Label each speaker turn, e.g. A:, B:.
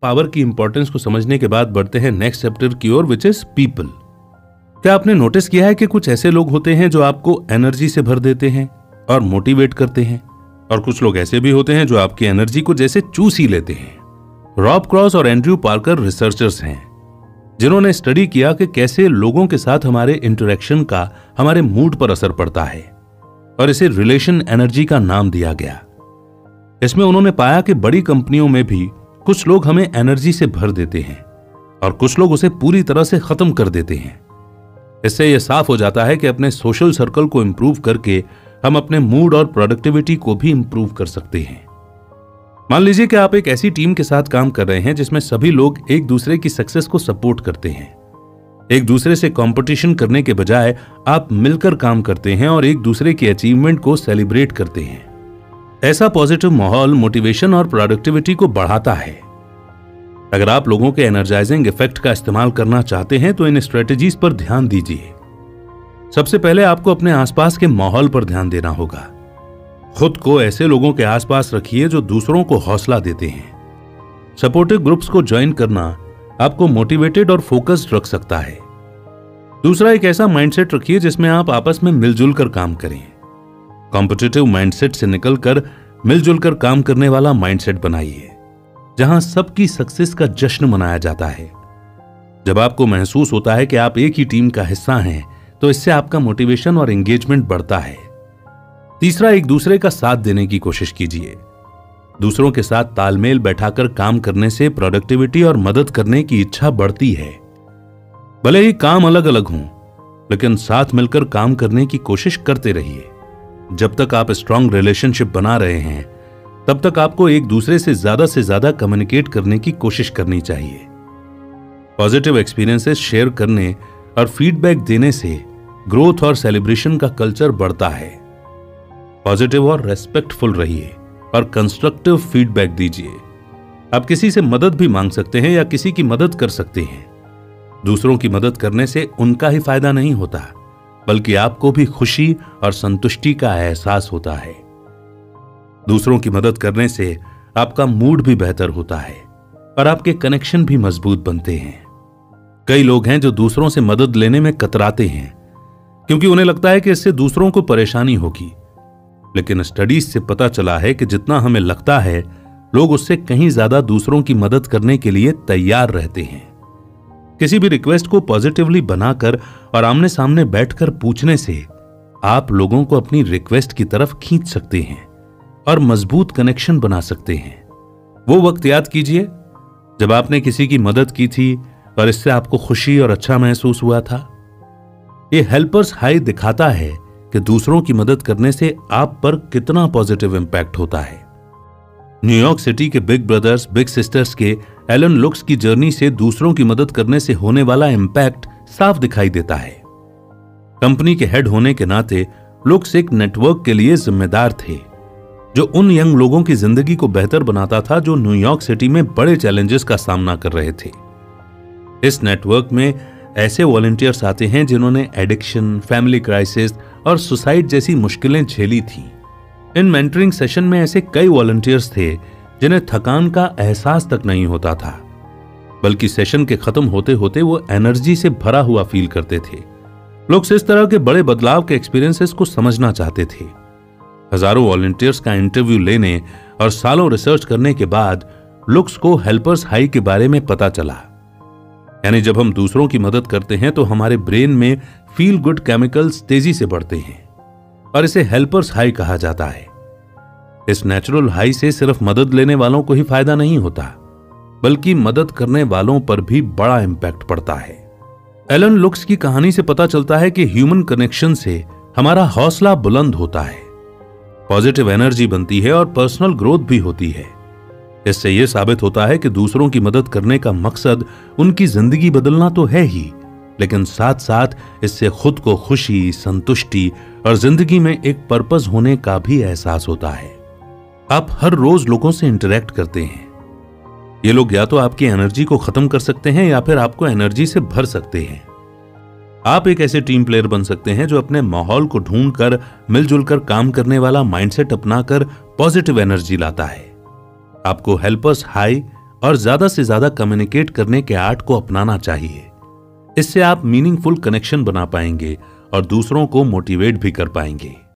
A: Power की importance को समझने के बाद बढ़ते हैं नेक्स्ट चैप्टर की ओर, विच इज पीपल। क्या आपने नोटिस किया है कि कुछ ऐसे लोग होते हैं जो आपको एनर्जी से भर देते हैं और मोटिवेट करते हैं, और कुछ लोग ऐसे भी होते हैं जो आपकी एनर्जी को जैसे चूस ही लेते हैं। रॉब क्रॉस और एंड्रयू पार्कर रिसर्चर्स हैं जिन्होंने स्टडी किया कि कैसे लोगों के साथ हमारे इंटरेक्शन का हमारे मूड पर असर पड़ता है, और इसे रिलेशन एनर्जी का नाम दिया गया। इसमें उन्होंने पाया कि बड़ी कंपनियों में भी कुछ लोग हमें एनर्जी से भर देते हैं और कुछ लोग उसे पूरी तरह से खत्म कर देते हैं। इससे यह साफ हो जाता है कि अपने सोशल सर्कल को इंप्रूव करके हम अपने मूड और प्रोडक्टिविटी को भी इंप्रूव कर सकते हैं। मान लीजिए कि आप एक ऐसी टीम के साथ काम कर रहे हैं जिसमें सभी लोग एक दूसरे की सक्सेस को सपोर्ट करते हैं। एक दूसरे से कंपटीशन करने के बजाय आप मिलकर काम करते हैं और एक दूसरे की अचीवमेंट को सेलिब्रेट करते हैं। ऐसा पॉजिटिव माहौल मोटिवेशन और प्रोडक्टिविटी को बढ़ाता है। अगर आप लोगों के एनर्जाइजिंग इफेक्ट का इस्तेमाल करना चाहते हैं तो इन स्ट्रेटजीज पर ध्यान दीजिए। सबसे पहले आपको अपने आसपास के माहौल पर ध्यान देना होगा। खुद को ऐसे लोगों के आसपास रखिए जो दूसरों को हौसला देते हैं। सपोर्टिव ग्रुप्स को ज्वाइन करना आपको मोटिवेटेड और फोकस्ड रख सकता है। दूसरा, एक ऐसा माइंडसेट रखिए जिसमें आप आपस में मिलजुल कर काम करें। कॉम्पिटिटिव माइंडसेट से निकलकर मिलजुल कर काम करने वाला माइंडसेट बनाइए, जहां सबकी सक्सेस का जश्न मनाया जाता है। जब आपको महसूस होता है कि आप एक ही टीम का हिस्सा हैं, तो इससे आपका मोटिवेशन और एंगेजमेंट बढ़ता है। तीसरा, एक दूसरे का साथ देने की कोशिश कीजिए। दूसरों के साथ तालमेल बैठाकर काम करने से प्रोडक्टिविटी और मदद करने की इच्छा बढ़ती है। भले ही काम अलग अलग हों, लेकिन साथ मिलकर काम करने की कोशिश करते रहिए। जब तक आप स्ट्रांग रिलेशनशिप बना रहे हैं, तब तक आपको एक दूसरे से ज्यादा कम्युनिकेट करने की कोशिश करनी चाहिए। पॉजिटिव एक्सपीरियंसेस शेयर करने और फीडबैक देने से ग्रोथ और सेलिब्रेशन का कल्चर बढ़ता है। पॉजिटिव और रेस्पेक्टफुल रहिए और कंस्ट्रक्टिव फीडबैक दीजिए। आप किसी से मदद भी मांग सकते हैं या किसी की मदद कर सकते हैं। दूसरों की मदद करने से उनका ही फायदा नहीं होता, बल्कि आपको भी खुशी और संतुष्टि का एहसास होता है। दूसरों की मदद करने से आपका मूड भी बेहतर होता है और आपके कनेक्शन भी मजबूत बनते हैं। कई लोग हैं जो दूसरों से मदद लेने में कतराते हैं क्योंकि उन्हें लगता है कि इससे दूसरों को परेशानी होगी, लेकिन स्टडीज से पता चला है कि जितना हमें लगता है, लोग उससे कहीं ज्यादा दूसरों की मदद करने के लिए तैयार रहते हैं। किसी भी रिक्वेस्ट को पॉजिटिवली बनाकर और आमने सामने बैठकर पूछने से आप लोगों को अपनी रिक्वेस्ट की तरफ खींच सकते हैं और मजबूत कनेक्शन बना सकते हैं। वो वक्त याद कीजिए जब आपने किसी की मदद की थी और इससे आपको खुशी और अच्छा महसूस हुआ था। ये हेल्पर्स हाई दिखाता है कि दूसरों की मदद करने से आप पर कितना पॉजिटिव इंपैक्ट होता है। न्यूयॉर्क सिटी के बिग ब्रदर्स बिग सिस्टर्स के एलन लुक्स की जर्नी से दूसरों की मदद करने से होने वाला इंपैक्ट साफ दिखाई देता है। कंपनी के हेड होने के नाते लुक्स एक नेटवर्क के लिए जिम्मेदार थे जो उन यंग लोगों की जिंदगी को बेहतर बनाता था जो न्यूयॉर्क सिटी में बड़े चैलेंजेस का सामना कर रहे थे। इस नेटवर्क में ऐसे वॉलंटियर्स आते हैं जिन्होंने एडिक्शन, फैमिली क्राइसिस और सुसाइड जैसी मुश्किलें झेली थी। इन मेंटरिंग सेशन में ऐसे कई वॉलंटियर्स थे जिन्हें थकान का एहसास तक नहीं होता था, बल्कि सेशन के खत्म होते होते वो एनर्जी से भरा हुआ फील करते थे। लोग इस तरह के बड़े बदलाव के एक्सपीरियंसेस को समझना चाहते थे। हजारों वॉलंटियर्स का इंटरव्यू लेने और सालों रिसर्च करने के बाद लुक्स को हेल्पर्स हाई के बारे में पता चला। यानी जब हम दूसरों की मदद करते हैं तो हमारे ब्रेन में फील गुड केमिकल्स तेजी से बढ़ते हैं और इसे हेल्पर्स हाई कहा जाता है। इस नेचुरल हाई से सिर्फ मदद लेने वालों को ही फायदा नहीं होता, बल्कि मदद करने वालों पर भी बड़ा इंपैक्ट पड़ता है। एलन लुक्स की कहानी से पता चलता है कि ह्यूमन कनेक्शन से हमारा हौसला बुलंद होता है, पॉजिटिव एनर्जी बनती है और पर्सनल ग्रोथ भी होती है। इससे यह साबित होता है कि दूसरों की मदद करने का मकसद उनकी जिंदगी बदलना तो है ही, लेकिन साथ साथ इससे खुद को खुशी, संतुष्टि और जिंदगी में एक पर्पस होने का भी एहसास होता है। आप हर रोज लोगों से इंटरेक्ट करते हैं। ये लोग या तो आपकी एनर्जी को खत्म कर सकते हैं या फिर आपको एनर्जी से भर सकते हैं। आप एक ऐसे टीम प्लेयर बन सकते हैं जो अपने माहौल को ढूंढकर मिलजुल कर काम करने वाला माइंडसेट अपनाकर पॉजिटिव एनर्जी लाता है। आपको हेल्पर्स हाई और ज्यादा से ज्यादा कम्युनिकेट करने के आर्ट को अपनाना चाहिए। इससे आप मीनिंगफुल कनेक्शन बना पाएंगे और दूसरों को मोटिवेट भी कर पाएंगे।